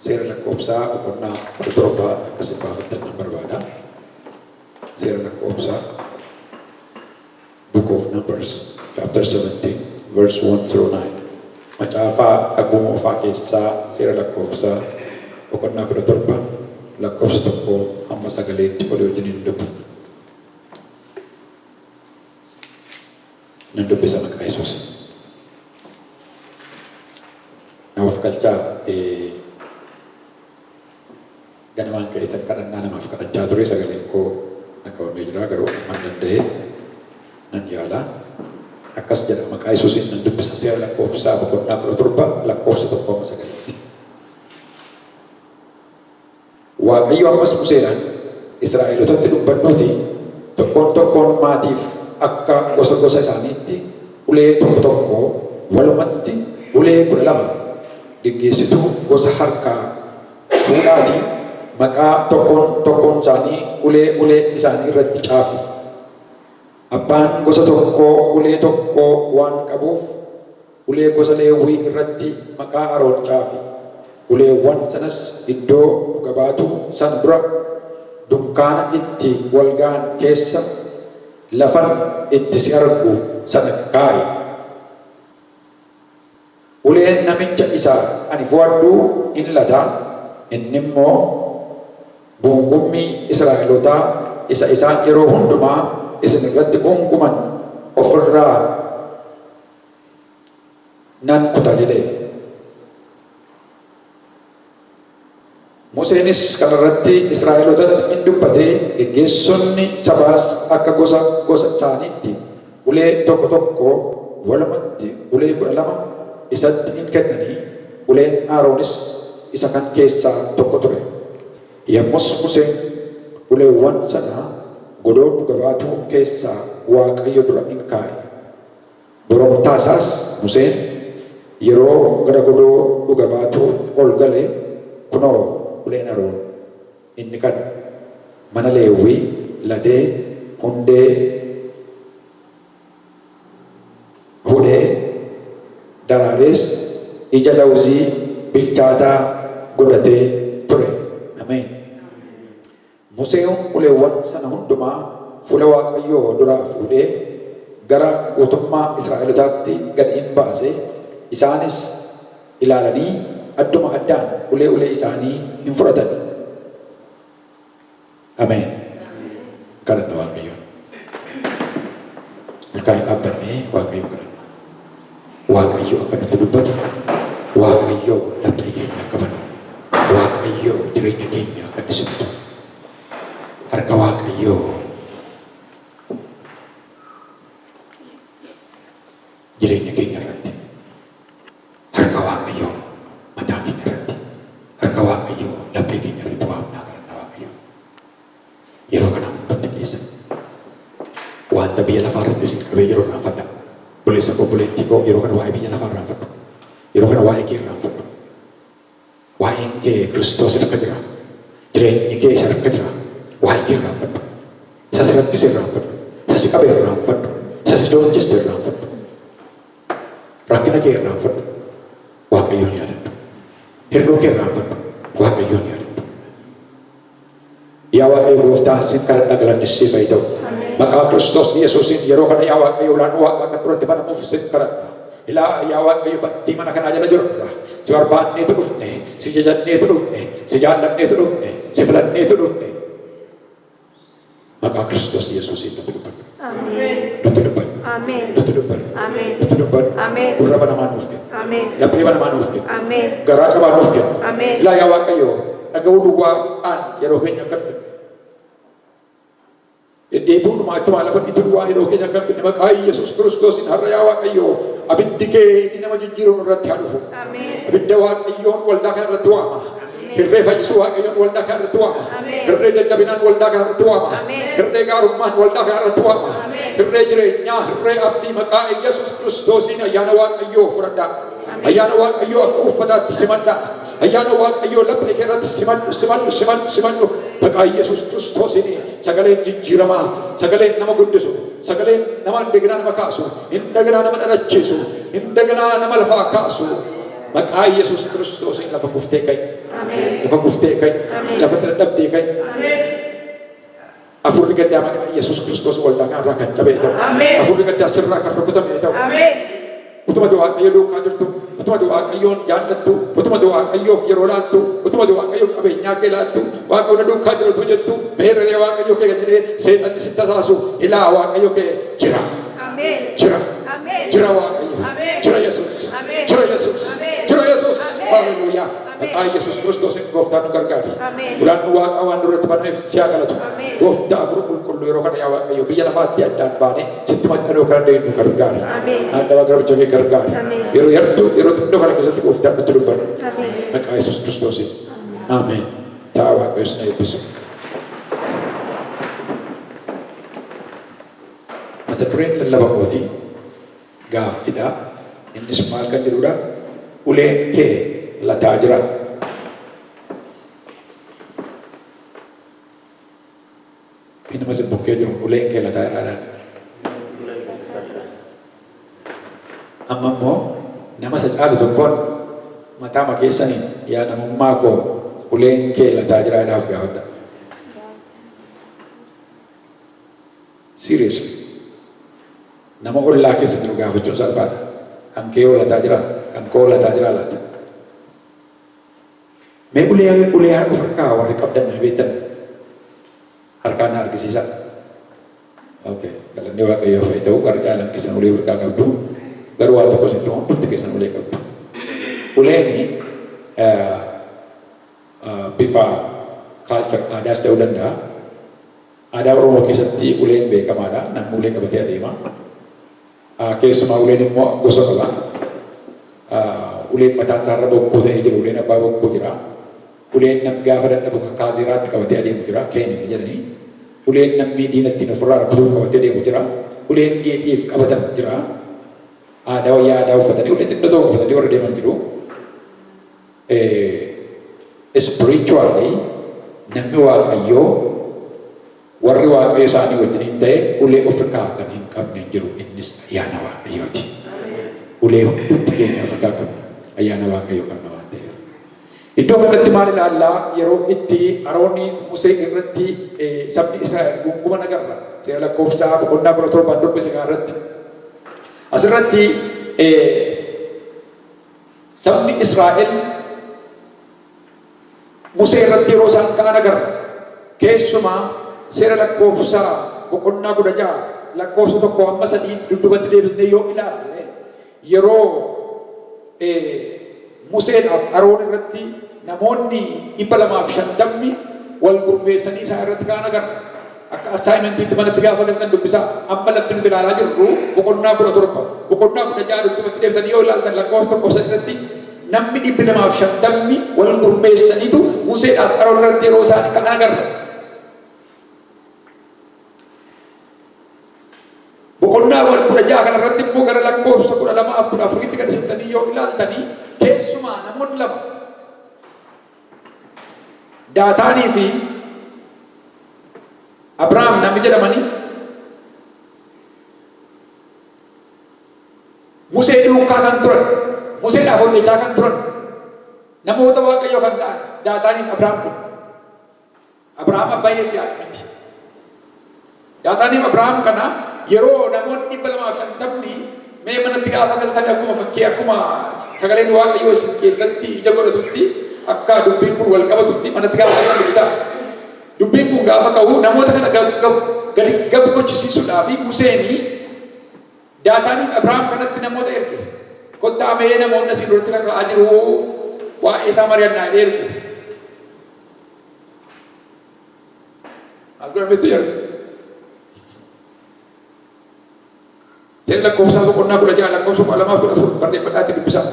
Seera lakkoofsaa boqonnaa 17 akkasiin baafattan nan barbaada. Seera lakkoofsaa Book of Numbers chapter 17 verse 1 through 9. Macaafaa Aguma Ofaa keessaa seera lakkoofsaa boqonnaa 17 lakkoofsa 1 hamma 9tti walii wajjiniin dubbisu. Nan dubbisa maqaa Yesuus. Namaaf galchaa ganamaan ka'eetan kadhannaa namaaf kadhachaa ture sagaleen koo qabamee jira garuu man danda'ee nan yaala. Akkas jedha maqaa Yesuusiin nan dubbisa seera lakkoofsaa boqonnaa 17 lakkoofsa 1 hamma 9tti. Waaqayyo ammas Museedhaan Israa'eelotatti dubbannuuti tokkoon maatiif akka gosa gosa isaaniitti ulee tokko walumatti ulee 12 geggeessituu gosa harkaa fuudhaatii maqaa tokkoon isaanii ulee isaanii irratti caafi. Abbaan gosa tokkoo ulee tokko waan qabuuf ulee gosa Leewwii irratti maqaa Aroon caafi. Uleewwan sanas iddoo dhuga baatu san dura dunkaana itti walga'an keessa lafan itti si argu sana kaa'i. Uleen namicha isaa ani fo'adhu in lata, inni immoo guungummii Israa'elootaa isa isaan yeroo hundumaa isin irratti guunguman ofirraa nan kuta jedhe. Museenis kanarratti Israa'elootatti in dubbatee geggeessonni sabaas akka gosa isaaniitti ulee tokko walumatti ulee 12 isatti in kennanii uleen Aroonis isa kan keessaa tokko ture. Yommus Museen uleewwan sana godoo dhuga baatuu keessaa Waaqayyo dura in kaa'e. Boromtaasaas Museen yeroo gara godoo dhuga baatuu ol gale kunoo uleen Aroon inni kan mana Leewwii latee hundee hudhee daraarees ija lawuzii bilchaataa godhatee ture. Ameen. Museen uleewwan sana hundumaa fuula Waaqayyoo duraa fuudhee gara guutummaa Israa'elootaatti gad in baase. Isaanis ilaalanii adduma addaan ulee isaanii hin fudhatan. Ameen. Kadhanna Waaqayyo. Ilkaan dhaabbannee Waaqayyo kadhanna. Waaqayyo akka nutti dubbatu, Waaqayyo laphee keenya akka banu, Waaqayyo jireenya keenya akka dhisimtu. Harka Waaqayyo jireenya keenya irratti, harka Waaqayyo mataa keenya irratti, harka Waaqayyo laphee keenya irratti waamnaa kadhanna Waaqayyo. Yeroo kana hundatti keessa wanta biyya lafaa irratti isin qabee yeroo raanfadha. Buleessa koo buleettii koo yeroo kana waa'ee biyya lafaa raanfadhu. Yeroo kana waa'ee kee raanfadhu. Waa'een kee Kiristoos harka jira. Jireenyi kee isa harka jira. Waa'ee kee raanfadhu. Isa si rakkisee raanfadhu. Isa si qabee raanfadhu. Isa si doonjessee raanfadhu. Rakkina kee raanfadhu. Waaqayyoon yaadadhu. Hir'uu kee raanfadhu. Waaqayyoon yaadadhu. Yaa Waaqayyo Gooftaa sin kadhadha galanni siif haa ta'u. Maqaa Kiristoos Yesuusiin yeroo kana yaa Waaqayyo olaanoo Waaqa akka duratti banamuuf sin kadhadha. Ilaa yaa Waaqayyo bantii mana kanaa jala jirra. Si barbaanneetu dhufne, si jajanneetu dhufne, si jaallanneetu dhufne, si filanneetu dhufne. Maqaa Kiristoos Yesuusiin nutti dubbadhu. Nutti dubbadhu. Nutti dubbadhu. Nutti dubbadhu. Gurra banamaa nuuf kennu. Laphee banamaa nuuf kennu. Garaa cabaa nuuf kennu. Ilaa yaa Waaqayyo dhaga'uu duwwaadhaan yeroo keenya akka dhufne. Deddeebi'uudhuma akkuma lafa itti duwwaa yeroo keenya akka dhufne maqaa Yesuus Kiristoosiin har'a yaa Waaqayyo abiddi kee inni nama jijjiiruun irratti haa dhufu. Abidda Waaqayyoon waldaa kana irratti waama. Hirree fayyisuu Waaqayyoon waldaa kana irratti waama. Hirree jajjabinaan waldaa kana irratti waama. Hirree gaarummaan waldaa kana irratti waama. Hirree jireenyaa, hirree abdii maqaa Yesuus Kiristoosiin ayyaana Waaqayyoo fudhadhaa. Ayyaana Waaqayyoo akka uffataatti simadhaa. Ayyaana Waaqayyoo laphee kee irratti simadhu. Maqaa Yesuus Kiristoosiin sagaleen jijjiiramaa, sagaleen nama guddisu, sagaleen nama hindeeginaa nama kaasu, hindeeginaa nama dhalachiisu, hindeeginaa nama lafaa kaasu. Maqaa Yesuus Kiristoosiin lafa kuftee ka'e. lafa guftee ka'e lafa dadhabdee ka'e afurri gaddaa maqaa Yesuus Kiristoos waldaa kanarraa kan cabee ta'u afurri gaddaa sirraa kan rukutamee ta'u utuma Waaqayyo duukaa jirtu utuma Waaqayyoon jaallattu utuma Waaqayyoof yeroo laattu utuma Waaqayyoof qabeenyaa kee laattu Waaqayyoon duukaa jirtu jettu meerree Waaqayyo kee jedhee seexanni sitti tasaasu ilaa Waaqayyo kee jira jira Waaqayyo jira Yesuus jira Yesuus jira Yesuus haleluuyaa maqaa Yesuus Kiristoos gooftaan nu gargaari ulaan nu Waaqa waan duratti banameef siyaa galatu gooftaa afur qulqulluu yeroo kana yaa Waaqayyo biyya lafaatti addaan baane sitti maxxanuu kan dandeenyu nu gargaari addaba garbicha kee gargaari yeroo yartuu yeroo xinnoo kana keessatti gooftaan nutti dubbatu maqaa Yesuus Kiristoosiin ameen taa Waaqayyo isin eebbisu mata dureen lallaba kootii gaaffidha innis maal kan jedhudha uleen kee lataa jira inuma si bukkee jiru uleen kee lataa jiraadhaan amma immoo nama isa caalu tokkoon mataama keessaniin yaa namummaa koo uleen kee lataa jiraadhaaf gaafadha seriously nama ollaa keessa jiru gaafachuun salphaadha kan kee lataa jira kan koo lataa jira laata mee ulee of harkaa warri qabdan beektan harkaan argisiisa okay galanni Waaqayyoo fa'i ta'u warri caalan keessan ulee harkaa qabdu garuu waa tokko isin hundi keessan ulee qabdu uleeni bifa culture aadaas ta'uu danda'a aadaa Oromoo keessatti uleen beekamaadha namni ulee qabatee adeema keessumaa uleen immoo gosa qaba uleen mataan isaarra bokkuu ta'ee jiru uleen abbaa bokkuu jira uleen namni gaafa dadhabu kaaziraatti qabatee adeemu jira keenini jedhanii uleen namni diinattiin ofirraa rabbuuf qabatee adeemu jira uleen geetiif qabatan jira aadaa wayyaa aadaa uffatanii ulee xinnoo tokko uffatanii warra deeman jiru spiritually namni Waaqayyoo warri Waaqayyo isaanii wajjin ta'e ulee ofirraa kan hin qabne jiru innis ayyaana Waaqayyooti ulee hundi keenya ofirraa qabna ayyaana Waaqayyo qabna waan ta'eef iddoo kanatti maal ilaallaa yeroo itti Arooniif Musee irratti sabni Israa'el gunguman agarra seera lakkoofsaa boqonnaa 17 dubbise kanarratti asirratti sabni Israa'el Musee irratti yeroo isaan ka'an agarra keessumaa seera lakkoofsaa boqonnaa 16 lakkoofsa 1 amma 3 dudduubatti deebisnee yoo ilaalle yeroo Museedhaaf Aroon irratti namoonni 250 wal gurmeessanii isaan irratti ka'an agarra akka assignmentiitti manatti gaafa galtan dubbisaa amma lafti nuti ilaalaa jirru boqonnaa 17 boqonnaa 16 dudduubatti deebisanii yoo ilaaltan lakkoofsa 1 irratti namni 250 wal gurmeessaniitu Museedhaaf Aroon irratti yeroo isaan ka'an agarra boqonnaa 16 kanarratti immoo gara lakkoofsa 12-14tti kan sittanii yoo ilaaltanii keessumaa namoonni lama Daataanii fi Abrahaam namni jedhamanii Musee duukaa kan turan Museedhaaf hojjechaa kan turan namoota Waaqayyoo kan ta'an Daataanii fi Abrahaam kun Abrahaam abbaa Yisihaaq miti Daataanii fi Abrahaam kana yeroo namoonni 250 mee manatti gaafa galtan akkuma fakkii akkuma sagaleen Waaqayyoo isin keessatti ija godhatutti akka dubbiin kun wal qabatutti manatti gaafa galtan dubbisaa dubbiin kun gaafa ka'u namoota kana gadi gochisiisuudhaaf Museeni Daataanii fi Abrahaam kanatti namoota erge kottaa mee namoonni asii duratti kan ka'aa jiru waa'ee isaa mari'annaa jedhee erge maal godhameetu jedhu seera lakkoofsaa boqonnaa 16 lakkoofsa 12-14 barreeffadhaatti dubbisaa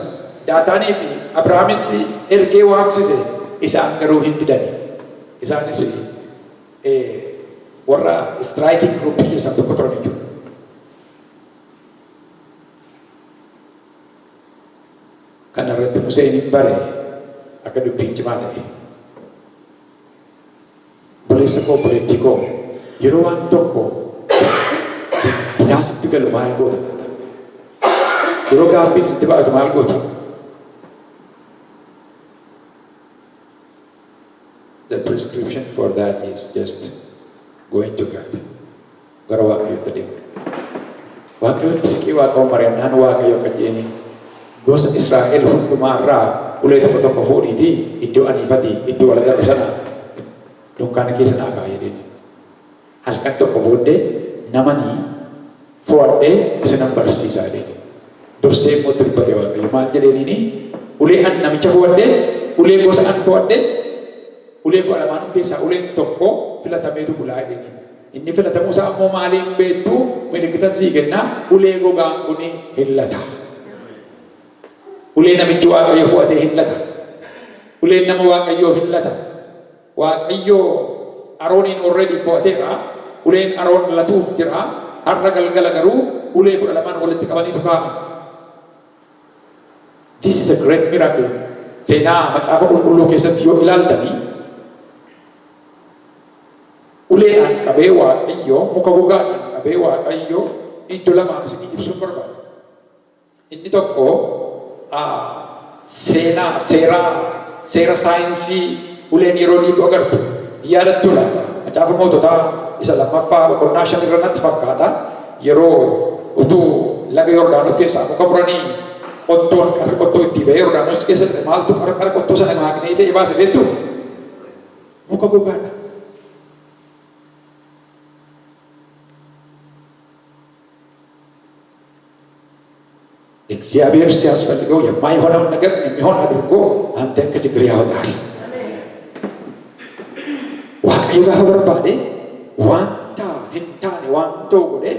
Daataanii fi Abrahaamitti ergee waamsise isaan garuu hin didani isaanis warra striking group keessaa tokko turan jechuudha kana irratti Museen hin bare akka dubbiin cimaa ta'e buleessa koo buleettii koo yeroo waan tokko sitti galu maal goota yeroo gaaffiin sitti baatu maal goota prescription for that is just going to God. Gara Waaqayyotti deemu. Waaqayyotti siqii Waaqa mari'annaan Waaqayyo qajeeni gosa Israa'el hundumaarraa ulee tokko tokko fuudhiitii iddoo aniifati iddoo wal agarru sana dunkaana keessa naa kaa'ee deemu. Halkan tokko booddee namanii fo'adhee isinan barsiisaa deemu. Dursee immoo dubbate Waaqayyo maal jedheeniini ulee an namicha fo'adhee ulee gosa an fo'adhee ulee kudha lamaanuu keessaa uleen tokko filatameetu bulaa jedhanii. Inni filatamu isaa ammoo maaliin beektu milikitan sii kennaa ulee gogaan kuni hillata. Ulee namichi Waaqayyo fo'atee hillata. Uleen nama Waaqayyoo hillata. Waaqayyoo Arooniin already fo'ateera. Uleen Aroon latuuf jira. Har'a galgala garuu ulee kudha lamaan walitti qabaniitu kaa'an. This is a great miracle. Seenaa macaafa qulqulluu keessatti yoo ilaaltanii uleedhaan qabee Waaqayyoo muka gogaadhaan qabee Waaqayyoo iddoo lama isinii ibsuun barbaada. Inni tokko seera saayinsii uleen yeroo dhiigu agartu yaadattu laata. Macaafa moototaa isa lammaffaa boqonnaa 5 irra natti fakkaata. Yeroo utuu laga Yordaanos keessaa muka muranii qottoon qarri qottoo itti ba'ee Yordaanos keessatti maaltu qarqara qottoo sana maaqnee ta'e baase beektu muka gogaadha. እግዚአብሔር ሲያስፈልገው የማይሆነውን ነገር የሚሆን አድርጎ አንተን ከችግር ያወጣል። waaqayyo gaafa barbaade wanta hin taane wantoo godhe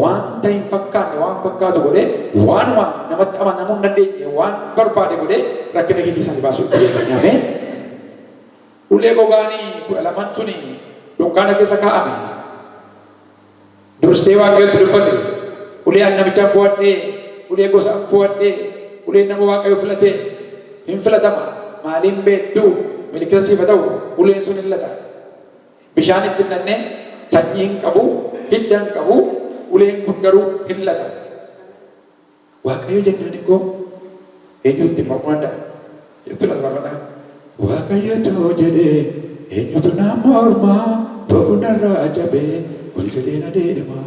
wanta hin fakkaanne waan fakkaatu godhe waanuma namatti amanamuu hin dandeenye waan barbaade godhe rakkina kee keessaa baasuu dandeenye. Ameen. Ulee gogaanii kudha lamaan suni dunkaana keessa kaa'ame. Dursee Waaqayyotti dubbate ulee an namichaan fo'adhee ulee gosa fo'adhee ulee nama Waaqayyo filatee hin filatama maaliin beektu milikitan siif ta'u uleen sun hillata. Bishaan itti nannee sanyii hin qabu hidda hin qabu uleen kun garuu hillata. Waaqayyo jennaan ikkoo eenyutti mormuu danda'a jettu lafa barbaada. Waaqayyotu jedhee eenyutu nama mormaa boqonnarraa cabee ol jedhee na deema.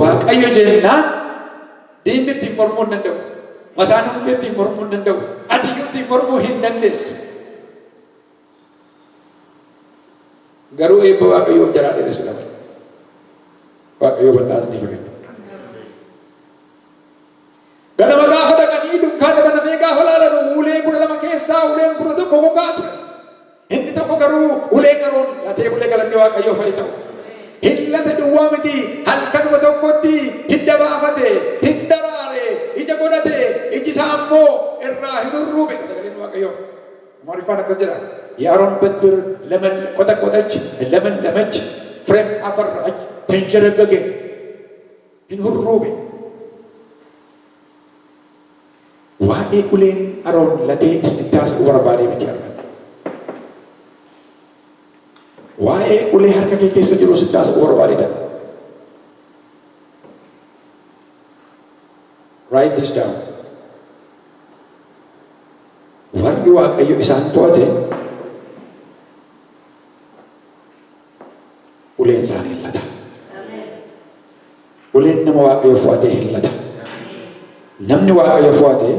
Waaqayyo jennaan diinni ittiin mormuu hin danda'u. Masaanuun kee ittiin mormuu hin danda'u. Adiyyuu ittiin mormuu hin dandeessu. Garuu eebba Waaqayyoof jalaa dheeressu qaba. Waaqayyoo bal'aas ni fayyadu. Ganama gaafa dhaqanii dunkaana banamee gaafa laalan ulee kudha lama keessaa uleen kudha tokko gogaa ture. Inni tokko garuu ulee garoon latee bulee galanni Waaqayyoo fa'i ta'u. Hillate duwwaa miti halkanuma tokkotti hidda baafate hin daraare ija godhate iji isaa ammoo irraa hin urruube. Sagaleen Waaqayyoo Amaariffaan akkas jedha. የአሮን በትር ቆጠቆጠች ለመለመች ፍሬም አፈራች ተንሸረገገ እንሁሩቤ ዋኤ ኡሌን አሮን ለቴ እስንታስ ወርባዴ ምትያለ ዋኤ ኡሌ ሀርከ ከከሰ ጅሮ ስታስ ወርባዴ ተ write this down warri Waaqayyo isaan fo'ate uleen isaan hillata. Uleen nama Waaqayyo fo'ate hillata. Namni Waaqayyo fo'ate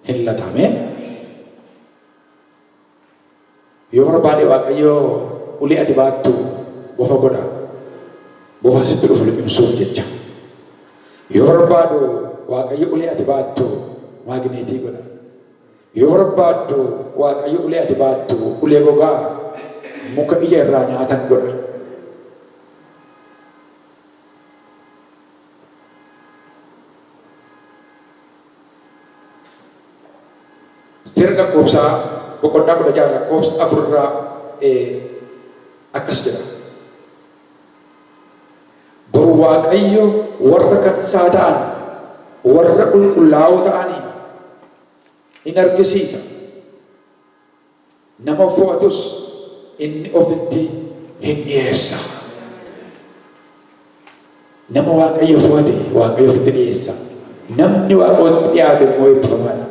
hillata. Ameen. Yoo barbaade Waaqayyo ulee ati baattu bofa godha. Bofa sitti dhufu liqimsuuf jecha. Yoo barbaadu Waaqayyo ulee ati baattu maagneetii godha. Yoo barbaadu Waaqayyo ulee ati baattu ulee gogaa muka ija irraa nyaatan godha. Sirna koobsaa boqonnaa 16 lakkoofsa 4 irraa akkas jedha. Boru Waaqayyo warra kadhisaa ta'an warra qulqullaa'oo ta'anii in argisiisa. Nama fo'atus inni ofitti hin dhiyeessa. Nama Waaqayyo fo'ate Waaqayyo ofitti dhiyeessa. Namni Waaqayyotti dhiyaate immoo eebbifamaadha.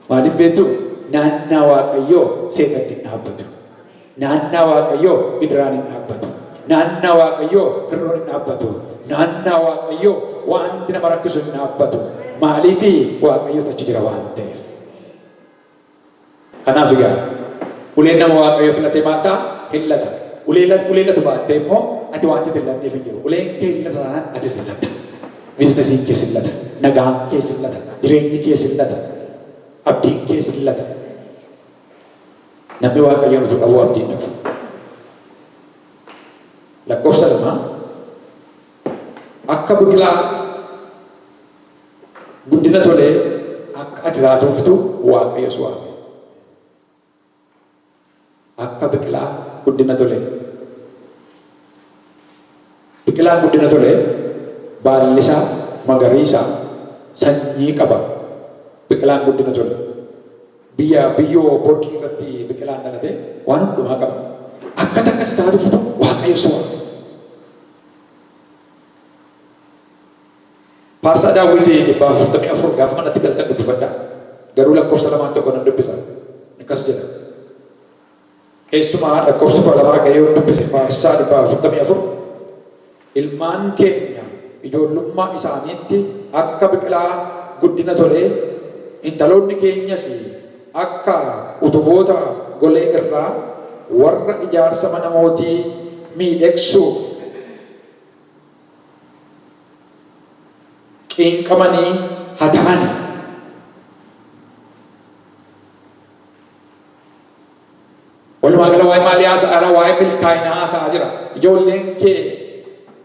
Maaliif beektu naannaa Waaqayyoo seexanni dhaabbatu. Naannaa Waaqayyoo gidiraan hin dhaabbatu. Naannaa Waaqayyoo hirroon hin dhaabbatu. Naannaa Waaqayyoo wanti nama rakkisu hin dhaabbatu. Maaliif Waaqayyoo achi jira waan ta'eef. Kanaaf egaa uleen nama Waaqayyoo filatee maal ta'a? Hillata. Uleen latu baattee immoo ati wanti hillanneef hin jiru. Uleen kee hillata taanaan atis hillata. Biizinasiin kee hillata. Nagaan kee hillata. Jireenyi kee hillata. Abdiin kee hillata. Namni Waaqayyoon utuu qabu abdiin dhabu. Lakkoofsa 2 akka biqilaa guddina tolee akka ati raatuuftu Waaqayyo si waame. Akka biqilaa guddina tolee. Biqilaan guddina tolee baalli isaa magariisa sanyii qaba. Biqilaan guddina tolee. Biyyoo borqii irratti biqilaan dhalate waan hundumaa qaba. Akka takkas taatuuftu Waaqayyo si waame. Faarsaa Daawitii 144 gaafa manatti galtan dubbifadha. Garuu lakkoofsa 2 tokko nan dubbisa. Akkas jedha. Keessumaa lakkoofsa 2 ka'ee dubbise Faarsaa 144 ilmaan keenya ijoollummaa isaaniitti akka biqilaa guddina tolee intaloonni keenyas akka utuboota golee irraa warra ijaarsa mana mootii miidhagsuuf qeenqamanii haa ta'ani. Walumaa gala waa'ee maalii haasa'aadha? Waa'ee milkaa'inaa haasa'aa jira. Ijoolleen kee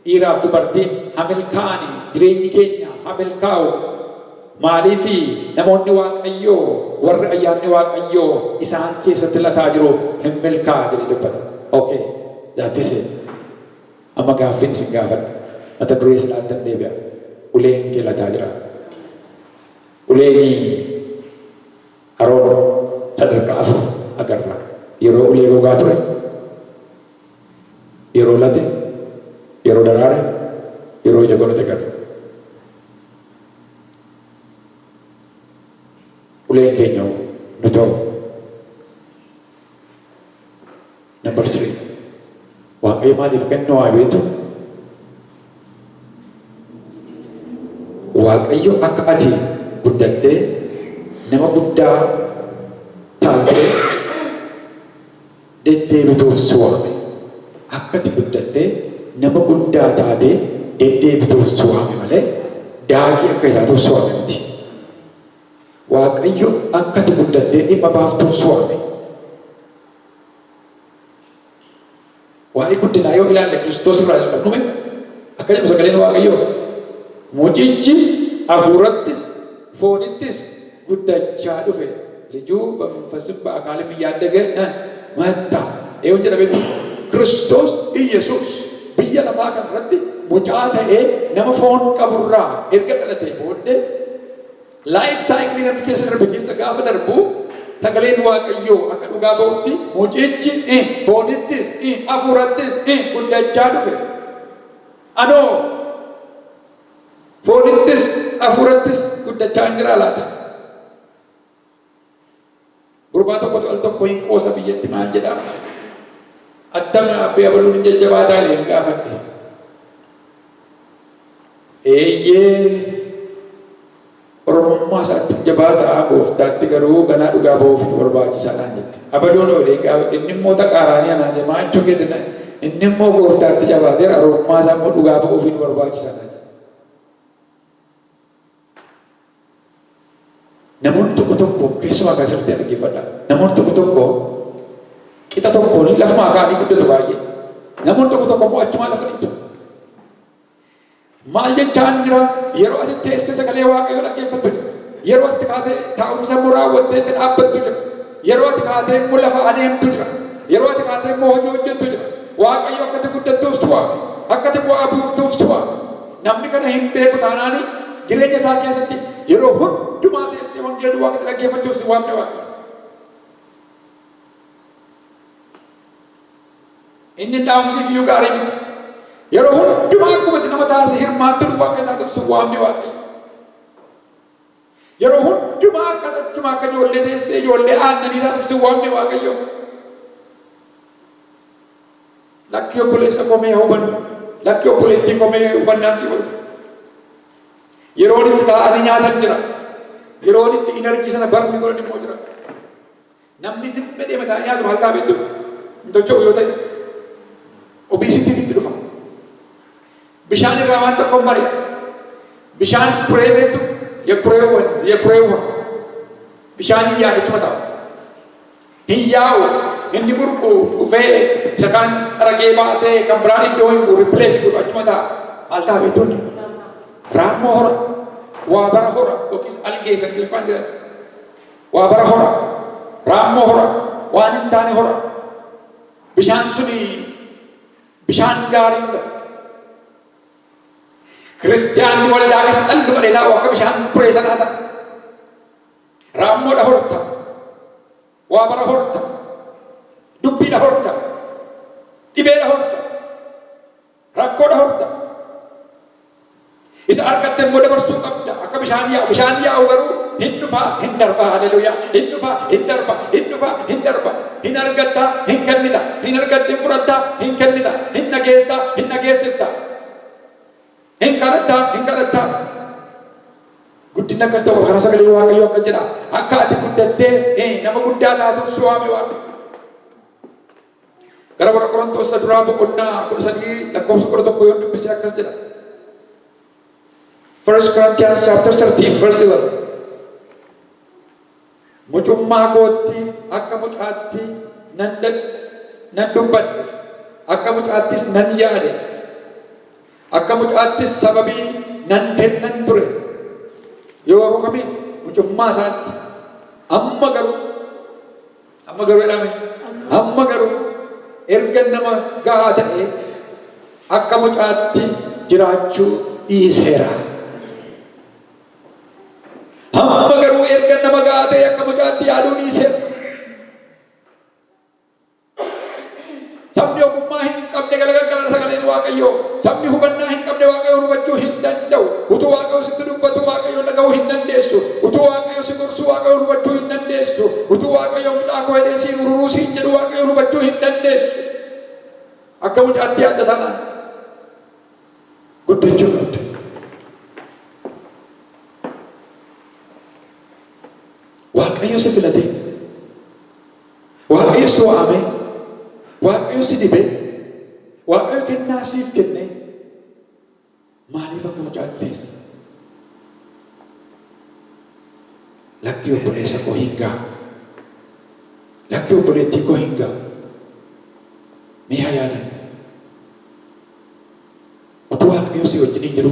dhiiraaf dubartiin haa milkaa'ani. Jireenyi keenya haa milkaa'u. Maaliif namoonni Waaqayyoo warri ayyaanni Waaqayyoo isaan keessatti lataa jiru hin milkaa'a jedhee dubbata. Okay, that is it. Amma gaaffiin isin gaafadha. Mata duree silaattan deebi'a. Uleen kee lataa jira. Uleeni Aroon sadarkaa 4 agarra. Yeroo ulee gogaa ture, yeroo late, yeroo daraare, yeroo ija godhate garra. Uleen keenya nu ta'u. Number 3. Waaqayyo maaliif kennuu waa beektu? Waaqayyo akka ati guddattee nama guddaa taatee deddeebituuf si waame. Akka ati guddattee nama guddaa taatee deddeebituuf si waame malee daakii akka isaatuuf si waame miti. Waaqayyo akka ati guddattee dhimma baaftuuf si waame. Waa'ee guddinaa yoo ilaalle Kiristoos irraa jalqabnume akka jedhu sagaleen Waaqayyoo mucichi hafuurattis foonittis guddachaa dhufe lijuu በመንፈስም በአካልም እያደገ መጣ። ይኸው ጀደቤቱ ክርስቶስ ኢየሱስ biyya lafaa kanarratti mucaa ta'ee nama foon qaburraa erga dhalatee booddee laayif saayikilii namni keessa darbe keessa gaafa darbu sagaleen Waaqayyoo akka dhugaa ba'utti mucichi foonittis hafuurattis guddachaa dhufe. Anoo foonittis hafuurattis guddachaa hin jira laata? Gurbaa tokkotu al tokko hin qoosa biyyatti maal jedhama? Attami abbee abaluun hin jajjabaataa leen gaafadhe. Eeyyee Oromummaa isaatti jabaataa gooftaatti garuu ganaa dhugaa ba'uuf hin barbaachisaadhaan jedhe. Abaluun oolee gaafadhe inni immoo taqaaraanii anaan jedhe maa jechuu keetina inni immoo gooftaatti jabaateera Oromummaa isaa immoo dhugaa ba'uuf hin barbaachisaadhaan. Namoonni tokko keessumaa keessatti dhaggeeffadha. Namoonni tokko qixa tokkoon lafumaa kaanii guddatu baay'ee. Namoonni tokko immoo achumaa lafa dhiitu. Maal jechaan jira yeroo ati teessee sagalee Waaqayyoo dhaggeeffattu jira. Yeroo ati kaatee taa'umsa immoo raawwattee dhaabbattu jira. Yeroo ati kaatee immoo lafa adeemtu jira. Yeroo ati kaatee immoo hojii hojjettu jira. Waaqayyo akka ati guddattuuf si waame. Akka ati bu'aa buuftuuf si waame. Namni kana hin beeku taanaani jireenya isaa keessatti yeroo hundumaa teessee wangeela Waaqatti dhaggeeffachuuf si waamne Waaqayyo. Inni dhaamsiif iyyuu gaarii miti. Yeroo hundumaa akkuma nama taasise hirmaatti Waaqayyo taatuuf si waamne Waaqayyo. Yeroo hundumaa akka ijoollee teessee ijoollee aannanii taatuuf si waamne Waaqayyo. Lakki obboleessa komee hubannu. Lakki obboleettii komee hubannaan si godhu. Yeroon itti taa'anii nyaatan jira. Yeroon itti enerjii sana barni godhan immoo jira. Namni dhimma deema taa'ee nyaatu maal ta'a beektu? Hin tocho'u yoo ta'e obesitiitti dhufa. Bishaan irraa waan tokko mari'a. Bishaan kuree beektu የኩሬው bishaan hin yaadachuma ta'a. Hin yaa'u inni burqu dhufee isa kaan aragee baasee kan biraan iddoo hin bu'u ripileesii godhu achuma ta'a. Maal ta'a beektuuni? Raammoo hora. Waa bara hora yookiis algee san kilfaan jedhan. Waa bara hora. Raammoo hora. Waan hin taane hora. Bishaan suni bishaan gaarii hin ta'u. Kiristiyaanni waldaa keessa dhalli badee taa'u akka bishaan kuree sanaa ta'a. Raammoodha horta. Waa bara horta. Dubbiidha horta. Dhibeedha horta. Rakkoodha horta. Isa argatte immoo dabarsuu qabda. Akka bishaan yaa'u garuu hin dhufaa hin darba. Haleluuyaa. Hin dhufaa hin darba. Hin dhufaa hin darba. Hin argattaa hin kennita. Hin argatte hin fudhattaa hin kennita. Hin dhageessaa hin dhageessifta. Hin kadhattaa hin kadhattaa. Guddina akkas ta'u kana sagalee Waaqayyoo akkas jedha. Akka ati guddattee nama guddaa taatuuf si waame Waaqa. Gara warra Qorontoos duraa boqonnaa 13 lakkoofsa 11 yoo dubbise akkas jedha. 1 Corinthians chapter 13 verse 11. Mucummaa kootti akka mucaatti nan dubbadhe. Akka mucaattis nan yaade. Akka mucaattis sababii nan kennan ture. Yoo kamiin mucummaa isaatti amma garuu jedhame amma garuu erga nama gahaa ta'e akka mucaatti jiraachuu dhiiseera. Amma garuu erga nama gahaa ta'e akka mucaatti yaaduu dhiiseera. Sabni ogummaa hin qabne galagala sagaleen Waaqayyoo. Sabni hubannaa hin qabne Waaqayyoo hubachuu hin danda'u. Utuu Waaqayyoo sitti dubbatu Waaqayyoo dhaga'uu hin dandeessu. Utuu Waaqayyoo si gorsu Waaqayyoo hubachuu hin dandeessu. Utuu Waaqayyoo mucaa koo jedhee siin ururuu siin jedhu Waaqayyoo hubachuu hin dandeessu. Akka mucaatti yaadda taanaan guddachuu qabda. Waaqayyoo si filate. Waaqayyoo si waame. Waaqayyo si dibe. Waaqayyo kennaa siif kenne. Maaliif akka mucaatti teessa? Lakki obboleessa koo hin gahu. Lakki obboleettii koo hin gahu. Mee haa yaadan. Utuu Waaqayyo si wajjin jiru,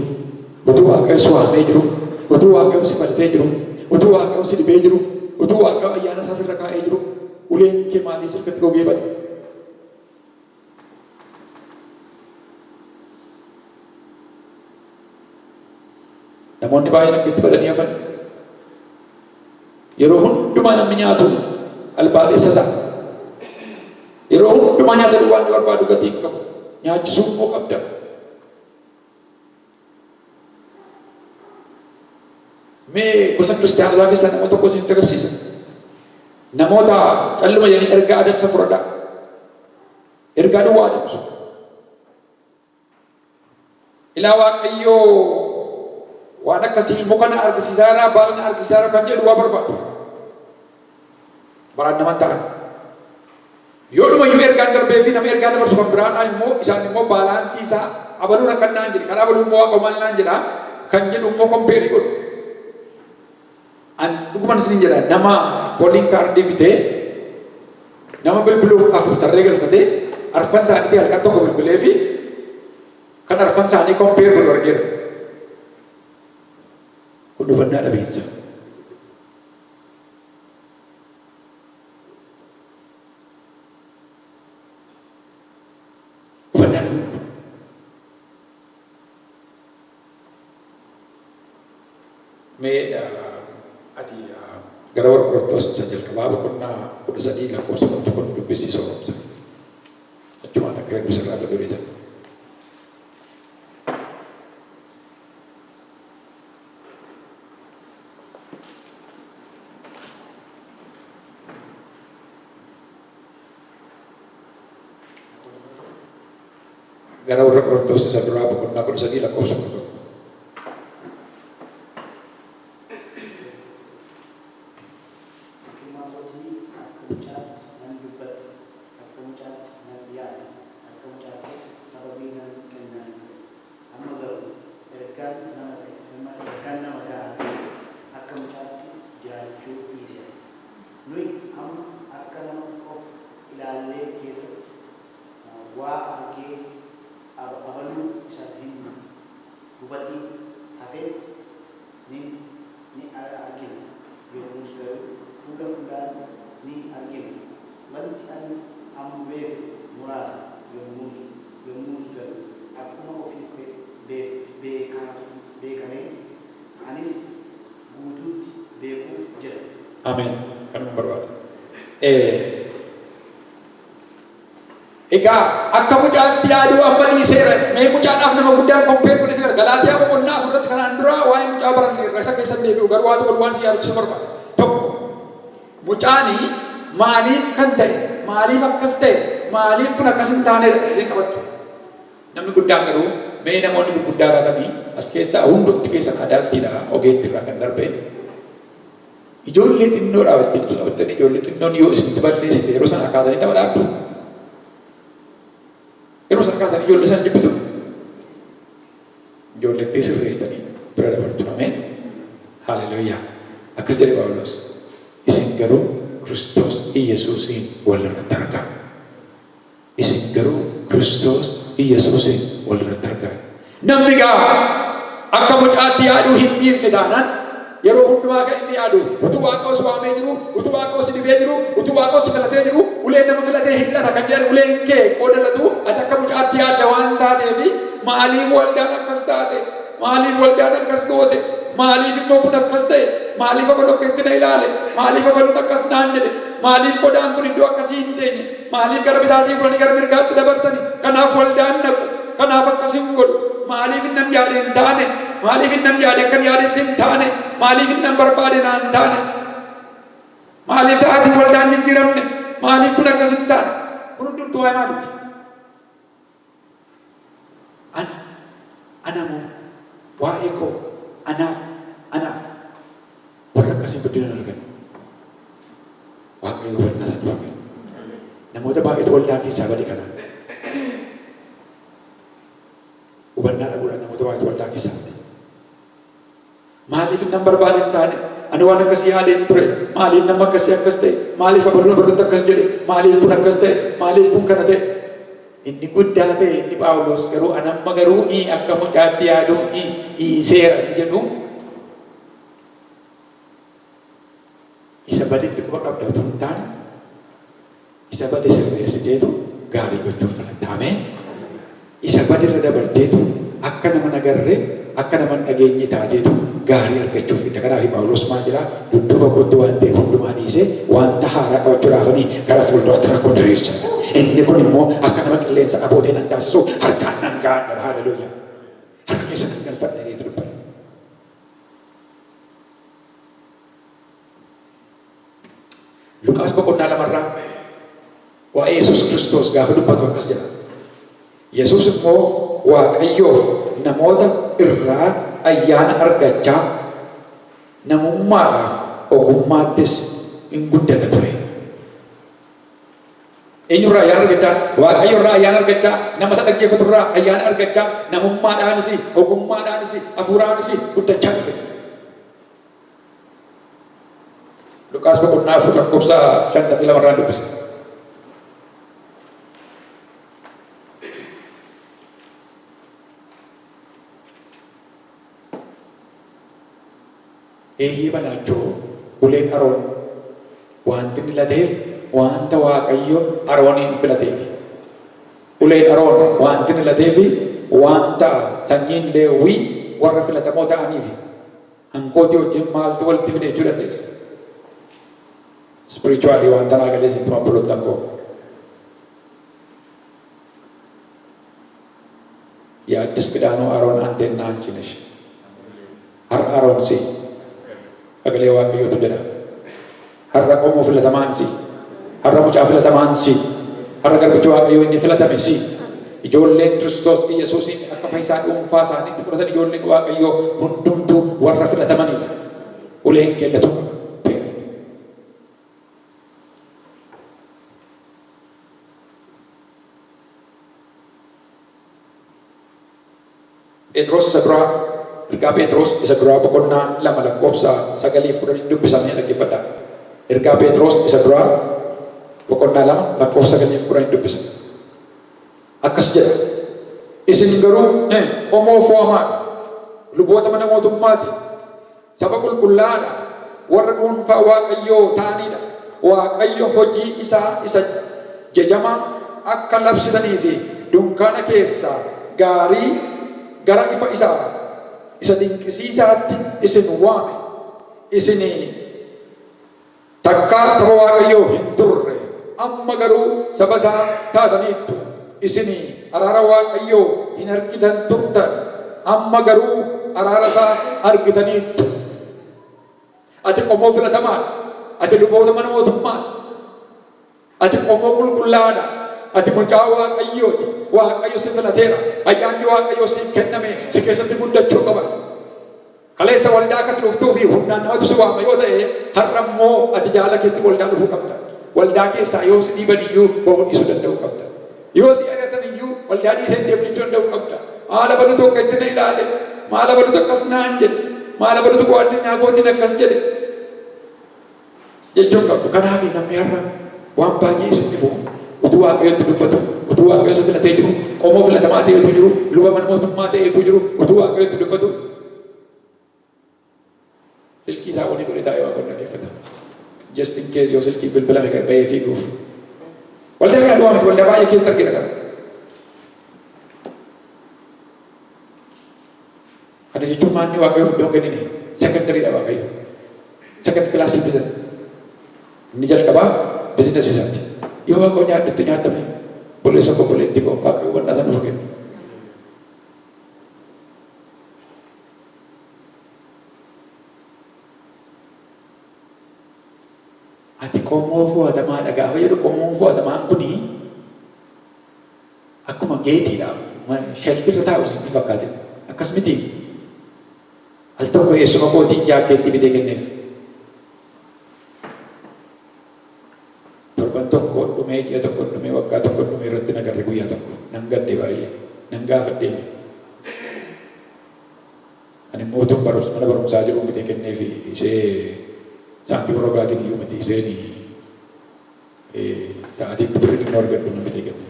utuu Waaqayyo si waamee jiru, utuu Waaqayyo si filatee jiru, utuu Waaqayyo si dibee jiru, utuu Waaqayyo ayyaana isaa sirra kaa'ee jiru, uleen kee maaliif sirkatti gogee bade? Namoonni baay'een akka itti badanii hafan. Yeroo hundumaa namni nyaatu albaaleessa ta'a. Yeroo hundumaa nyaata duwwaan barbaadu gatii hin qabu. Nyaachisuu immoo qabda. Mee gosa kiristaanaa keessaa nama tokko isinitti agarsiisa. Namoota calluma jedhanii ergaa adamsa fudhadhaa. Ergaa duwwaa adamsu. Ilaa Waaqayyoo waan akkasii muka na argisiisaadhaa baala na argisiisaadhaa kan jedhu waa barbaadu. Baraan naman ta'an. Yoo dhumayyuu ergaan darbee fi nama ergaa dabarsu kan biraadhaan immoo isaan immoo baalaansiisaa abaluun akka naan jedhe kan abaluun immoo waaqa maal naan jedhaa kan jedhu immoo kompeerii godhu. An dhuguman isiniin jedha nama kooliin kaardii bitee nama bilbiluuf 4 tarree galfatee arfan isaaniitii halkan tokko bilbilee fi kan arfan isaanii kompeer godhu argeera. Kun hubannaa dhabiinsa. Hubannaa dhabiinsa. Mee ati gara warra Qorontoos isa jalqabaa boqonnaa 13 lakkoofsa 11 dubbisiisa Oroomsa. Achumaan akka hedduu sirraa gadoo jedhan. gara warra Qorontos isa duraa boqonnaa 13 lakkoofsa 11. Amen. Kan berbuat. Ega akka mucaan tiadu amma di seren. Me mucaan af nama gudang compare ko disegara. Galatia boqonnaa afurratti kanaan dura waa'ee mucaa baranne rasa keessan deebi'u garuu waatu waan si yaadachiisu barbaada. Tokko mucaani maaliif kan ta'e maaliif akkas ta'e maaliif kun akkas hin taanedha isheen qabattu. Namni guddaan garuu mee namoonni gurguddaa taatanii as keessaa hundutti keessan adaaltiidha ogeetti irraa kan darbee. Ijoollee xinnoodhaa wajjin qabatanii ijoollee xinnoon yoo isinitti balleessite yeroo sana kaasanii tapha dhaabdu. Yeroo sana kaasanii ijoollee sana jibbitu. Ijoolleetti sirreessitanii bira dabartu. Ameen. Haaleluyyaa. Akkas jedhe Phaawulos. Isin garuu Kiristoos Iyesuusiin walirratti argaa. Isin garuu Kiristoos Iyesuusiin walirratti argaa. Namni gaa akka mucaatti yaaduu hin dhiifne taanaan yeroo hundumaa kan inni yaadu utuu Waaqoo si waamee jiru utuu Waaqoo si dhibee jiru utuu Waaqoo si filatee jiru uleen nama filatee hin lata kan jedhu uleen kee qoodalatu ati akka mucaatti yaadda waan taateefi maaliif waldaan akkas taate maaliif waldaan akkas goote maaliif immoo kun akkas ta'e maaliif akka dhokkeetti na ilaale maaliif abaluun akkas naan jedhe maaliif qodaan kun iddoo akkasii hin teenye maaliif gara bitaatii fudhanii gara mirgaatti dabarsani kanaaf waldaan naqu kanaaf akkas hin godhu maaliif innan yaade hin taane maaliif innan yaade akkan yaadetti hin taane maaliif innan barbaade naan taane maaliif sa'aatiin waldaan jijjiiramne maaliif kun akkas hin taane kun hundumtuu waa'ee maaliiti ana moo waa'ee koo anaaf warra akkasii guddina argan waaqayyo hubannaa sana dhufe namoota baay'eetu waldaa keessaa bade kana hubannaa dhabuudhaan namoota baay'eetu waldaa keessaa bade maaliif nan barbaade hin taane ani waan akkasii yaadeen ture maaliif nama akkasii akkas ta'e maaliif abaluun akkas jedhe maaliif kun akkas ta'e maaliif kun kana ta'e inni guddaa ta'e inni Phaawulos garuu anamma garuu akka mucaatti yaaduu seera inni jedhu isa badetti quba qabda utuu hin taane isa bade sirreessiteetu gaarii gochuuf filatta. Ameen. Isa badirra dabarteetu akka nama nagarree akka nama dhageenye taateetu gaarii argachuuf fidda. Kanaaf Phaawulos maal jedhaa dudduuba kottu waan ta'e hundumaa dhiisee wanta haaraa qabachuudhaafanii gara fuulduraatti rakkoo diriirsa. Inni kun immoo akka nama qilleensa abootee nan taasisu harkaan nan gaadha. Haaleluyyaa. Harka keessa nan galfadha jedheetu dubbata. Luqaas boqonnaa 2 waa'ee Yesuus Kiristoos gaafa dubbatu akkas jedha. Yesuus immoo Waaqayyoof namoota irraa ayyaana argachaa namummaadhaaf ogummaattis hin guddata ture. Eenyurraa ayyaana argachaa? Waaqayyoorraa ayyaana argachaa, nama isa dhaggeeffaturraa ayyaana argachaa, namummaadhaanis ogummaadhaanis hafuuraanis guddachaa dhufe. Luqaas boqonnaa 4 lakkoofsa 52 irraa dubbisa. Eeyyee banaachoo uleen Aroon wanti inni lateef wanta Waaqayyo Arooniin filateef. Uleen Aroon wanti inni lateef wanta sanyiin Leewwii warra filatamoo ta'aniif hankootii wajjin maaltu walitti fide jechuu dandeessa. Spiritually wanta naa galee isin tumabbulottan koo. Yaaddis kidaanoo Aroon antennaa anchinesh. Har Aroon si. Agalee Waaqayyootu jedha. Har'a qomoo filatamaan si. Har'a mucaa filatamaan si. Har'a garbicha Waaqayyoo inni filatame si. Ijoolleen Kiristoos Yesuusiin akka fayyisaa dhuunfaa isaaniitti fudhatan ijoolleen Waaqayyoo hundumtuu warra filatamanidha. Uleen keellatu qaba. Phexros isa duraa, ergaa Phexros isa duraa boqonnaa 2 lakkoofsa 9-10 dubbisanii dhaggeeffadhaa. Ergaa Phexros isa duraa boqonnaa 2 lakkoofsa 9-10 dubbisan. Akkas jedha. Isin garuu qomoo fo'amaadha. Luboota mana mootummaati. Saba qulqullaa'aadha. Warra dhuunfaa Waaqayyoo ta'anidha. Waaqayyo hojii isaa isa jajamaa akka labsitanii fi dunkaana keessaa gaarii gara ifa isaa isa dinqisiisaatti isin waame. Isin takkaa saba Waaqayyoo hin turre amma garuu saba isaa taataniittu. Isin araara Waaqayyoo hin argitan turtan amma garuu araara isaa argitaniittu. Ati qomoo filatamaadha. Ati luboota mana mootummaati. Ati qomoo qulqullaa'aadha. Ati mucaa Waaqayyooti. Waaqayyo si filateera. Ayyaanni Waaqayyoo siif kenname si keessatti guddachuu qaba. Kaleessa waldaa akka dhuftuu fi hundaan namatu si waama yoo ta'e har'a immoo ati jaala keetti waldaa dhufuu qabda. Waldaa keessaa yoo si dhiiban iyyuu bo'uu dhiisuu danda'uu qabda. Yoo si ari'atan iyyuu waldaa dhiisee deemuu danda'uu qabda. Maala balu tokko itti na ilaale. Maala balu tokko akkas naan jedhe. Maala balu tokko addunyaa kootiin akkas jedhe. Jechuun qabdu. Kanaaf namni har'a waan baay'ee isin dhibu. Utuu Waaqayyotti dubbatu, utuu Waaqayyo isa filatee jiru, qomoo filatamaa ta'etu jiru, luba mana mootummaa ta'etu jiru, utuu Waaqayyotti dubbatu. Silkii isaa olii godhe taa'ee Waaqayyoon dhaggeeffata. Just in case yoo silkii bilbilame bahee fiiguuf. Waldaa kana du'aa miti, waldaa baay'ee keessatti argina kana. Kana jechuun maanni Waaqayyoof iddoo kennine sekondariidha Waaqayyo. Second class citizen. Inni jalqabaa bizinesi isaati. Yoo Waaqayyo nyaadhutti nyaatame boleessa obboleetti koo Waaqayyo wannaa sana nuuf kennu. Ati qomoo fo'atamaadha gaafa jedhu qomoon fo'atamaan kuni akkuma geetiidhaaf shelfirra taa'u sitti fakkaate akkas miti. Al tokko eessuma kootiin jaakkeetti bitee kenneef. Torban tokko dhumee ji'a tokko dhumee waggaa tokko dhumee irratti nagarre guyyaa tokko nan gadde baay'ee nan gaafadhee. Ani mootum mana barumsaa jiru bitee kenneef isee saantii rogaatiin iyyuu miti iseen sa'aatiitti birri xinnoo argadhu nan bitee kenne.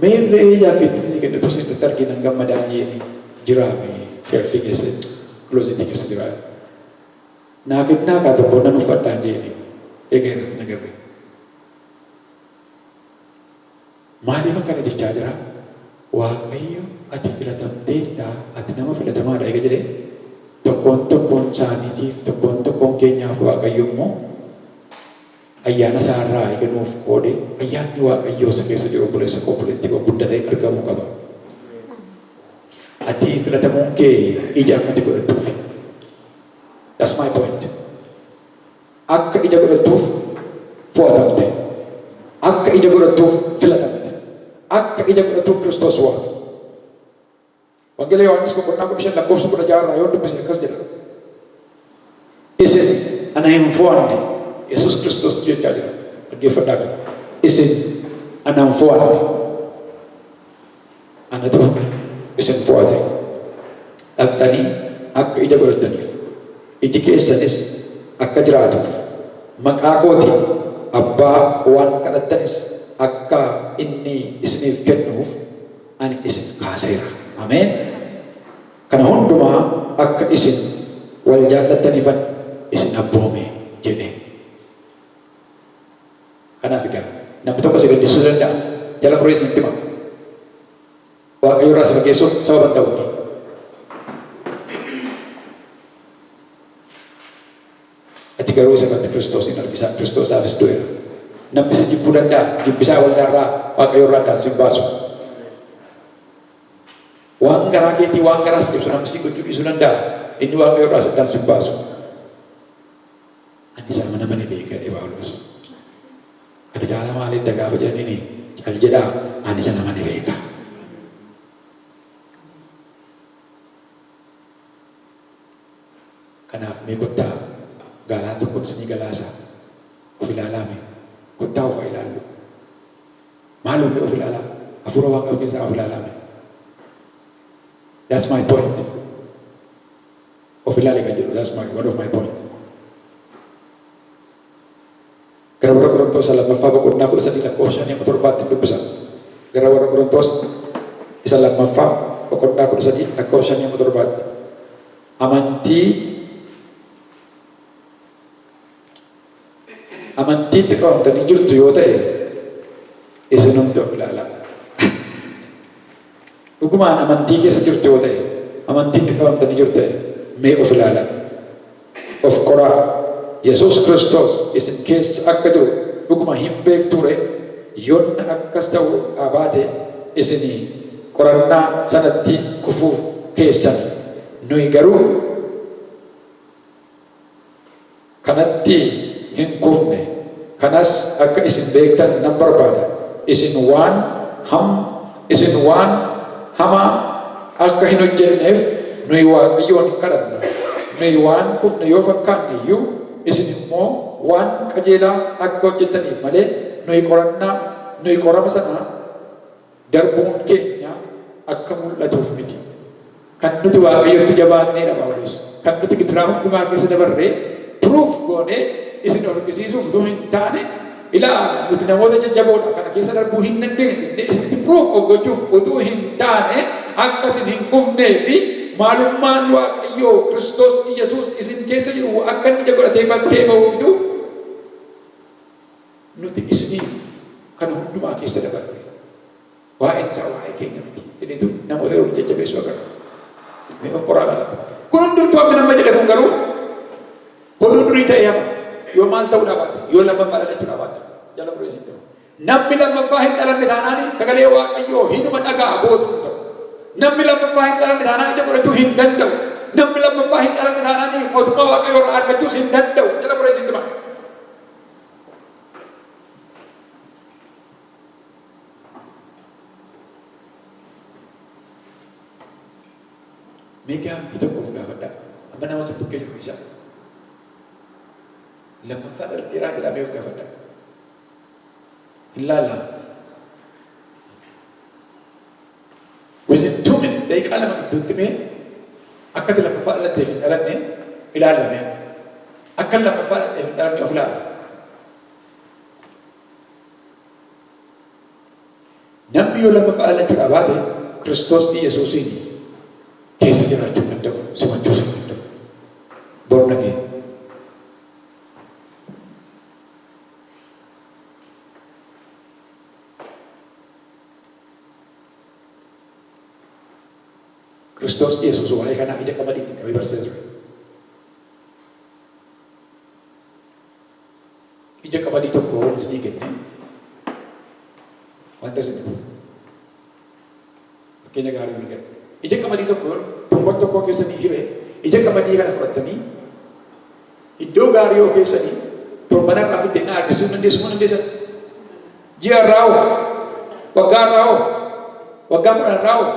Meerree jaakkeetti isin kennitu isin arginan gammadaan jedhanii jiraame shelfii keessa kloozitii keessa jira. Naa kennaa kaa tokko nan uffadhaan jedhanii egaa irratti nagarre. Maaliif akkana jechaa jira? Waaqayyo ati filatamteedha, ati nama filatamaadha eega jedhee tokkoon isaaniitiif tokkoon keenyaaf Waaqayyo immoo ayyaana isaarraa eega nuuf qoode ayyaanni Waaqayyoo isa keessa jiru obboleessa koo obboleettii koo guddatee argamuu qaba. Ati filatamuun kee ija akkati godhatuuf. That's my point. Akka ija godhatuuf fo'atamte. Akka ija godhatuuf filatamte. Akka ija godhatuuf Kiristoos waame. Wangeela Yohaannis boqonnaa 15 lakkoofsa 16 yoo dubbise akkas jedha. Isin ana hin fo'anne Yesuus Kiristoos jechaa jira. Dhaggeeffadhaa kana. Isin ana hin fo'anne. Anatu isin fo'ate. Dhaqxanii akka ija godhataniif. Iji keessanis akka jiraatuuf. Maqaa kootiin abbaa waan kadhattanis akka inni isiniif kennuuf ani isin kaaseera. Ameen. Kana hundumaa akka isin wal jaallattaniifan isin abboome jedhe. Kanaaf egaa namni tokko si gaddisuu danda'a. Jala muree isinitti hima. Waaqayyo irraa si fageessuuf sababa hin ta'u. Ati garuu isa irratti Kiristoosin argisaa Kiristoosaafis du'eera. Namni si jibbuu danda'a. Jibbisaa waldaarraa Waaqayyo irraa addaan si hin baasu. Waan garaa keetii waan garaas ibsu namni si gochuu dhiisuu danda'a. Inni Waaqayyo irraa addaan si hin baasu. Ani isa mana beeka jedhee Phaawulos. Kana jaala maaliin dagaafa jedhanii cal jedhaa ani isa nama beeka. Kanaaf mee kottaa gaalaa tokkoon isinii galaasa of ilaalaame kottaa of ilaallu maaloo mee of ilaalaa hafuura Waaqaa keessaa of ilaalaame. That's my point. Of ilaale kan jedhu that's one of my point. Gara warra Qorontoos lammaffaa boqonnaa 13:5 dubbisa. Gara warra Qorontoos isa lammaffaa boqonnaa 13:5 amantiitti qabamtanii jirtu yoo ta'e isinumti of ilaalaa. Dhugumaan amantii keessa jirtu yoo ta'e amantiitti qabamtanii jirtu ta'e mee of ilaalaa. Of qoraa. Yesus Kristos isin keessa akka jiru dhuguma hin beekture yoonna akkas ta'uu baate isinii qorannaa sanatti kufuuf keessan. Nuyi garuu kanatti hin kufne. Kanas akka isin beektan nan barbaada. Isin waan hamaa akka hin hojjenneef nuyi Waaqayyoon hin kadhanna. Nuyi waan kufne yoo fakkaanne iyyuu isin immoo waan qajeelaa akka hojjettaniif malee nuyi qorama sana darbuun keenya akka mul'atuuf miti. Kan nuti Waaqayyotti jabaanneedha Phaawulos. Kan nuti gidiraa hundumaa keessa dabarree turuuf goonee isin argisiisuuf utuu hin taane ilaa nuti namoota jajjaboodha kana keessa darbuu hin dandeenye isinitti proof of gochuuf utuu hin taane akka isin hin kufnee fi maalummaan Waaqayyoo Kiristoos Yesuus isin keessa jiru akka inni ija godhatee bakkee ba'uufitu nuti isiniif kana hundumaa keessa dabarre waa'een isaa waa'ee keenya miti jedheetu namoota yeroo jajjabeessu agarra. Mee of qoraa laala. Kun hundumtuu amma nama jedhe kun garuu hoduu durii ta'ee hafa yoo maal ta'uu dhabaate yoo lammaffaa dhalachuu dhabaate jala furee isin ta'u. Namni lammaffaa hin dhalanne taanaani sagalee Waaqayyoo hinuma dhagaa bootu hin ta'u. Namni lammaffaa hin dhalanne taanaan ija godhachuu hin danda'u. Namni lammaffaa hin dhalanne taanaan mootummaa Waaqayyoo irraa argachuus hin danda'u. Jala furee isin ta'u. Meeqa hambi tokkoof gaafadha. Amma nama isa bukkee jiru ishaa. Lammaffaa dheeraa jedhamee of gaafadha. Hin laallaa. Within 2 minutes daqiiqaa lama gidduutti mee akkati lammaffaa dhalatteef hin dhalanne ilaalame. Akka lammaffaa dhalatteef hin dhalanne of ilaala. Namni yoo lammaffaa dhalachuudhaa baate Kiristoos Yesuusiin keessa jiraachuu hin danda'u, simachuus hin danda'u. Born again. Kiristoos Yesuus waa'ee kanaa ija qamadiitti qabee barsiisaa ture. Ija qamadii tokko waan isinii kenne wanta isin dhufu. Fakkeenya gaarii ni kenna. Ija qamadii tokko keessanii hiree ija qamadii kana fudhattanii iddoo gaarii yoo keessanii torbana irraa fiddee na argisiisuu dandeessan. Ji'a irraa hoo, waggaa irraa hoo, waggaa 10 irraa hoo,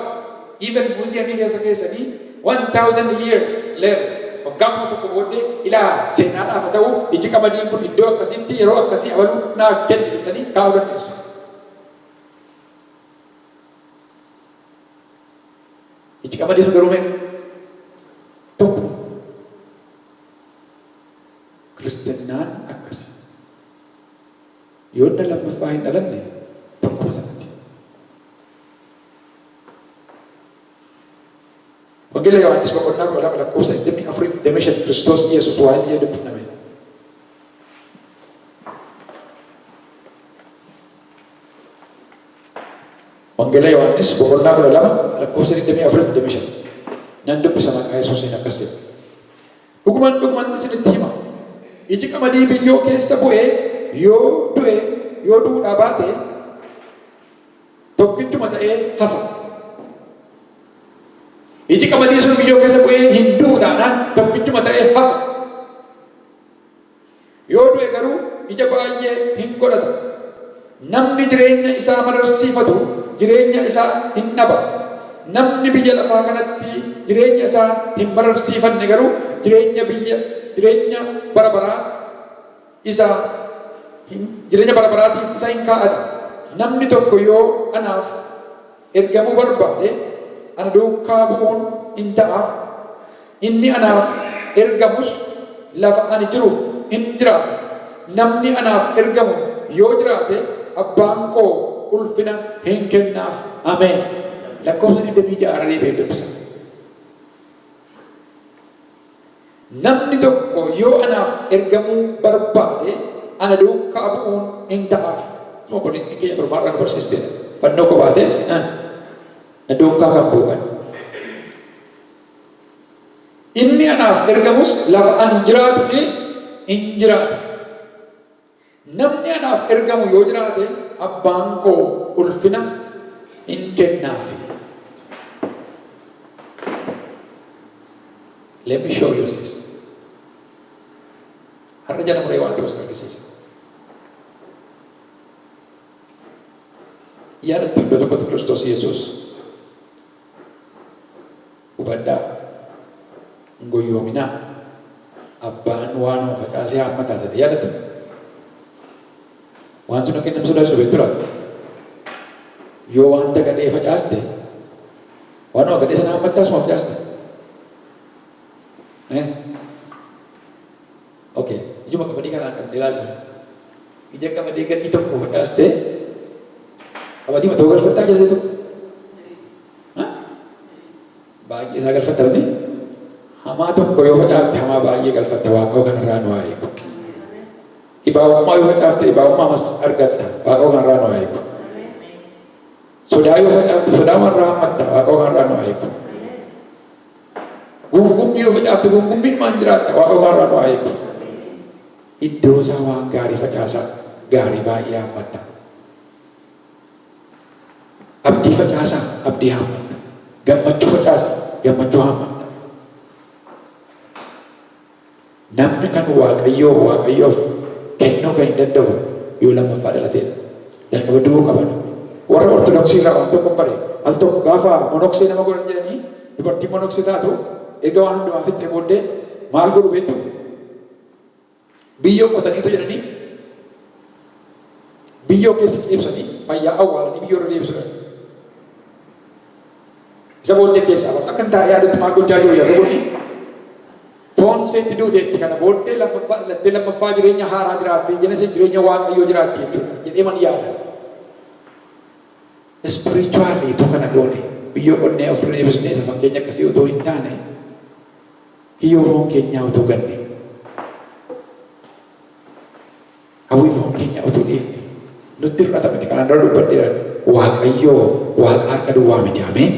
even muuziyamii keessanii 1000 years later waggaa 1000 booddee ilaa seenaadhaaf haa ta'u iji qamadiin kun iddoo akkasiitti yeroo akkasii abaluu naaf kenni jettanii kaa'uu dandeessu. Iji qamadii sun garuu meeqa? Tokko. Kiristinnaan akkasi. Yoo inni lammaffaa hin dhalanne tokkuma sanatti. Wangeela Yohaannis boqonnaa 12:24-25 Kiristoos Yesuus waa'ee inni jedhu dubbiftame. Wangeela Yohaannis boqonnaa 12:24-25 nan dubbisa maqaa Yesuusiin akkas jedha. Dhugumaan isinitti hima. Iji qamadii biyyoo keessa bu'ee yoo du'uudhaa baate tokkichuma ta'ee hafa. Iji qamadii sun biyyoo keessa bu'ee hin du'u taanaan tokkichuma ta'ee hafa. Yoo du'e garuu ija baay'ee hin godhata. Namni jireenya isaa mararsiifatu jireenya isaa hin dhaba. Namni biyya lafaa kanatti jireenya isaa hin mararsiifanne garuu jireenya bara baraa isa jireenya bara baraatiif isa hin kaa'ata. Namni tokko yoo anaaf ergamuu barbaade ana duukaa bu'uun hin ta'aaf. Inni anaaf ergamus lafa ani jiru hin jiraata. Namni anaaf ergamu yoo jiraate abbaan koo ulfina hin kennaaf. Ameen. Lakkoofsa 26 beekumsa. Namni tokko yoo anaaf ergamuu barbaade ana duukaa bu'uun hin ta'aaf. Semua boleh ni kaya terbaru dan persisten. Panu ko baate, na duukaa kan bu'an. Inni anaaf ergamus lafa an jiraatu hin jiraata. Namni anaaf ergamu yoo jiraate abbaan koo ulfina hin kennaafi. Let me show you this. Har'a jala muree waan ta'us argisiisa. Yaadatti iddoo tokkotti Kiristoos Yesuus hubadhaa hin goyyoominaa abbaan waan facaasee hamma taasise yaadatu waan sun akka namni sodaachuu beektura yoo wanta gadhee facaaste waan gadhee sana hamma taasuma facaaste okay ijuma qamadii kanaa kan ilaalu ija qamadii gadhii tokko facaaste qamadii matoo galfattaa keessee tokko baay'ee isaa galfattamne hamaa tokko yoo facaaste hamaa baay'ee galfatta waaqoo kanarraa nu haa eegu. Ibaawummaa yoo facaafte ibaawummaa mas argatta waaqoo kanarraa nu haa eegu. Sodaa yoo facaafte sodaa marraa hammatta waaqoo kanarraa nu haa eegu. Gungumbii yoo facaafte gungumbii dhumaan jiraatta waaqoo kanarraa nu haa eegu. Iddoo isaa waan gaarii facaasaa gaarii baay'ee hammatta. Abdii facaasaa abdii hammatta. Gammachuu facaasa gammachuu hammatta. Namni kan waaqayyoof kennuu kan hin danda'u yoo lammaffaa dhalateedha. Jalqaba du'uu qaban. Warra ortodoksii irraa waan tokko bare al tokko gaafa monoksee nama godhan jedhanii dubartiin monoksee taatu erga waan hundumaa fixee booddee maal godhu beektu? Biyyoo qotaniitu jedhanii biyyoo keessa ciibsanii fayyaa awwaalanii biyyoo irra deebisuudhaan. Isa booddee keessaa bas akkan taa'ee yaadatti maal gochaa jiru yaada godhanii foon seetti duuteetti kana booddee lammaffaa jireenya haaraa jiraatte jenese jireenya waaqayyoo jiraatte jechuudha jedhee man yaada. Spiritually tu kana goone biyyoo qonnee of deebisnee isa fakkeenya akkasii otoo hin taane kiyyoo foon keenyaa otoo ganne hawwii foon keenyaa otoo dhiifne nutti hir'ata miti kanaan dura dubbadheera waaqayyoo waaqa harka duwwaa miti ameen.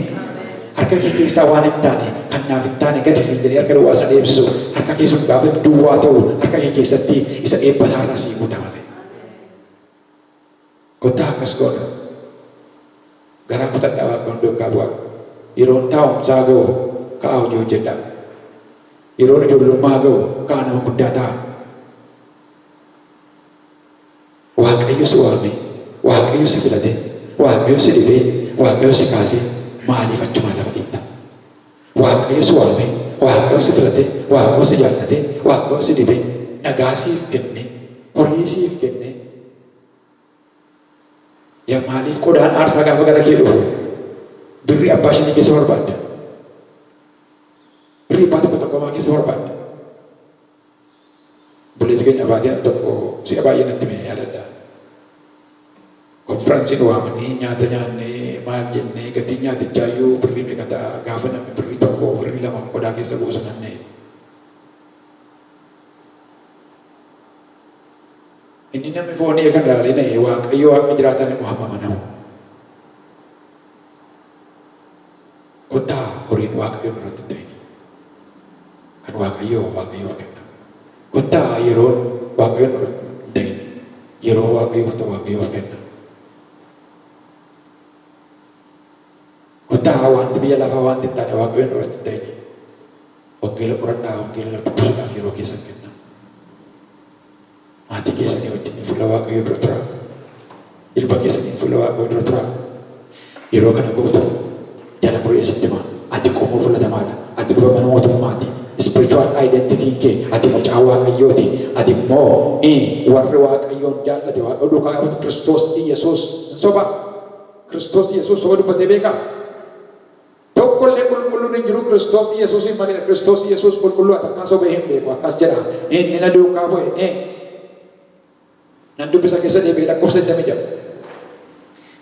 Harka kee keessaa waan hin taane kan naaf hin taane gati siin jedhee harka duwwaa isa deebisu harka kee sun gaafa duwwaa ta'u harka kee keessatti isa eebbasaa irraa sii guutamame. Kottaa akkas godha. Garaa kutadhaa waaqoon duukaa bu'a. Yeroon taa'umsaa ga'u ka'aa hojii hojjedhaa. Yeroon ijoollummaa ga'u ka'aa nama guddaa ta'a. Waaqayyo si waame, waaqayyo si filate, waaqayyo si dhibee, waaqayyo si kaasee. Maaliif achuma lafa dhiitta? Waaqayyo si waame, waaqayyo si filate, waaqayyo si jaallate, waaqayyo si dhibe, nagaa siif kenne, horii siif kenne. Yaa maaliif qodaan aarsaa gaafa gara kee dhufu birrii abbaa shinii keessa barbaadda? Birrii abbaa tokkomaa keessa barbaadda? Buleessi keenya abbaatiin tokko si'a baay'ee natti mee yaadadha. Konfiraansiin waamanii nyaata nyaannee maal jennee gatii nyaatichaayyuu birrii meeqa ta'a gaafa namni birrii tokko birrii lama qodaa keessa buusu nannee. Inni namni foonii kan ilaalee na'e waaqayyo waaqni jiraataan immoo hamma manamu. Kottaa horiin waaqayyo irratti ta'e kan waaqayyoof kenna. Kottaa yeroon waaqayyo irratti ta'e yeroo waaqayyoof kenna. Kottaa wanti biyya lafaa wanti hin taane waaqayyo irratti ta'e wangeela qoradhaa wangeela dubbisuudhaaf yeroo keessan kenna. Maatii keessanii wajjin fuula waaqayyoo dura tura. Ilma keessanii fuula waaqayyoo dura tura. Yeroo kana gootu jala muree sitti himaa. Ati qomoo filatamaadha. Ati luba mana mootummaati. Spiritual Maaliifaan identitiin kee ati mucaa Waaqayyooti. Ati immoo warri Waaqayyoon jaallate Waaqayyo duukaa qabu Kiristoos Iyesuus soba. Kiristoos Iyesuus soba dubbatee beekaa? Tokkollee qulqulluun hin jiru Kiristoos Iyesuusin malee. Kiristoos Iyesuus qulqulluu takkaa sobee hin beeku. Akkas jedha inni na duukaa bu'e nan dubbisa keessa deebi'ee lakkoofsa 22.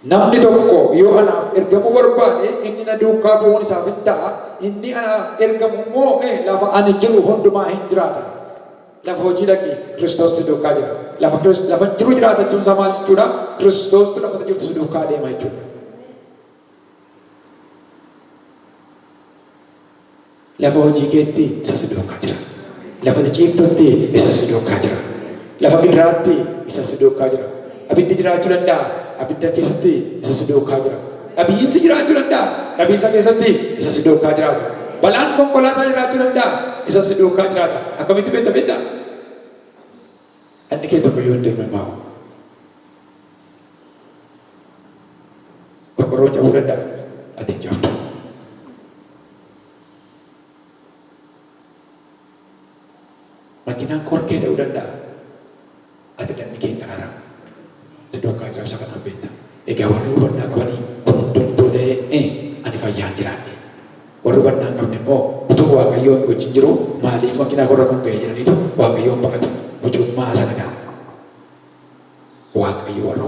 Namni tokko yoo anaaf ergamuu barbaade inni na duukaa bu'uun isaaf hin ta'a. Inni anaaf ergamu immoo lafa ani jiru hundumaa hin jiraata. Lafa hojii dhaqi Kiristoos si duukaa jira. Lafa jiru jiraatachuun isaa maal jechuudha? Kiristoostu lafa jirtu si duukaa deema jechuudha. Lafa hojii keetti isa si duukaa jira. Lafa ciiftutti isa si duukaa jira. Lafa gidiraatti isa si duukaa jira. Abiddi jiraachuu danda'a. Abidda keessatti isa si duukaa jira. Dhabiinsi jiraachuu danda'a. Dhabiinsa keessatti isa si duukaa jiraata. Balaan konkolaataa jiraachuu danda'a. Isa si duukaa jiraata. Akkamitti beektaa? Anni kee tokko yoo hin deemne maa'u. Qorqorroon cabuu danda'a. Ati hin cabdu. Makinaan qorkee ta'uu danda'a. Ati dhanni kee hin xaraaramu. Si duukaa jira isa kanaan beekta. Egaa warri hubannaa qabanii kun hundumtuu ta'ee ani fayyaan jiraadhe. Warri hubannaa hin qabne immoo utuu Waaqayyoon wajjin jiru maaliif makinaa qorra kun ga'ee jiraniitu Waaqayyoon baqatu mucummaa sana ga'a. Waaqayyo warra